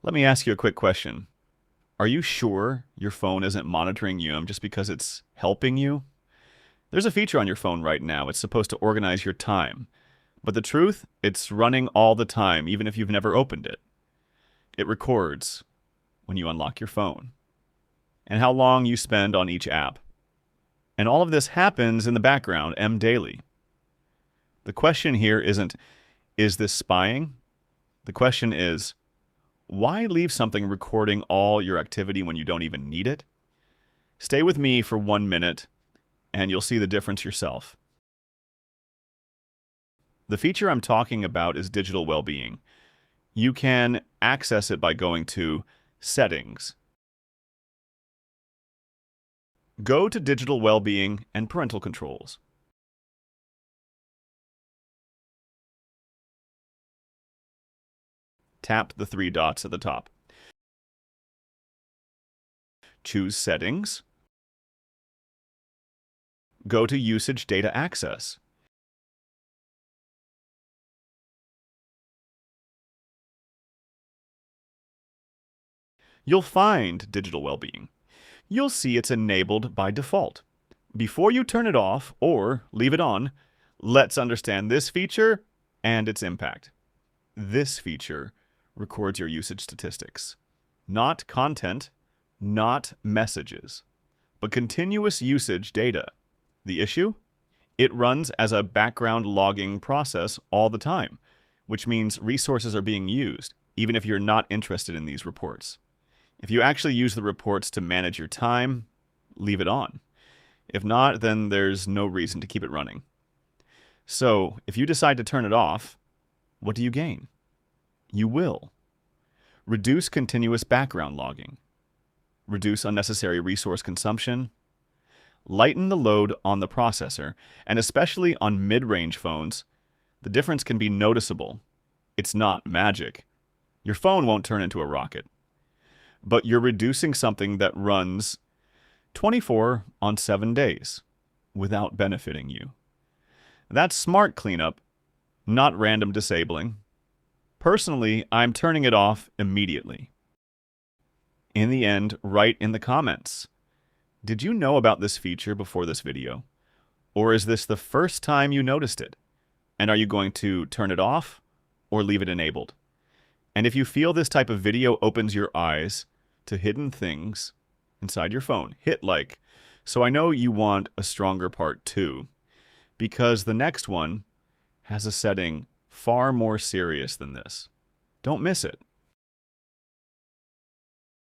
Let me ask you a quick question. Are you sure your phone isn't monitoring you just because it's helping you? There's a feature on your phone right now. It's supposed to organize your time. But the truth, it's running all the time, even if you've never opened it. It records when you unlock your phone and how long you spend on each app. And all of this happens in the background, daily. The question here isn't, is this spying? The question is, why leave something recording all your activity when you don't even need it? Stay with me for 1 minute, and you'll see the difference yourself. The feature I'm talking about is Digital Wellbeing. You can access it by going to Settings. Go to Digital Wellbeing and Parental Controls. Tap the 3 dots at the top. Choose Settings. Go to Usage Data Access. You'll find Digital Wellbeing. You'll see it's enabled by default. Before you turn it off or leave it on, let's understand this feature and its impact. This feature records your usage statistics. Not content, not messages, but continuous usage data. The issue? It runs as a background logging process all the time, which means resources are being used, even if you're not interested in these reports. If you actually use the reports to manage your time, leave it on. If not, then there's no reason to keep it running. So, if you decide to turn it off, what do you gain? You will reduce continuous background logging, reduce unnecessary resource consumption, lighten the load on the processor, and especially on mid-range phones, the difference can be noticeable. It's not magic. Your phone won't turn into a rocket, but you're reducing something that runs 24 on 7 days without benefiting you. That's smart cleanup, not random disabling. Personally, I'm turning it off immediately. In the end, write in the comments. Did you know about this feature before this video? Or is this the first time you noticed it? And are you going to turn it off or leave it enabled? And if you feel this type of video opens your eyes to hidden things inside your phone, hit like, so I know you want a stronger part 2, because the next one has a setting far more serious than this. Don't miss it.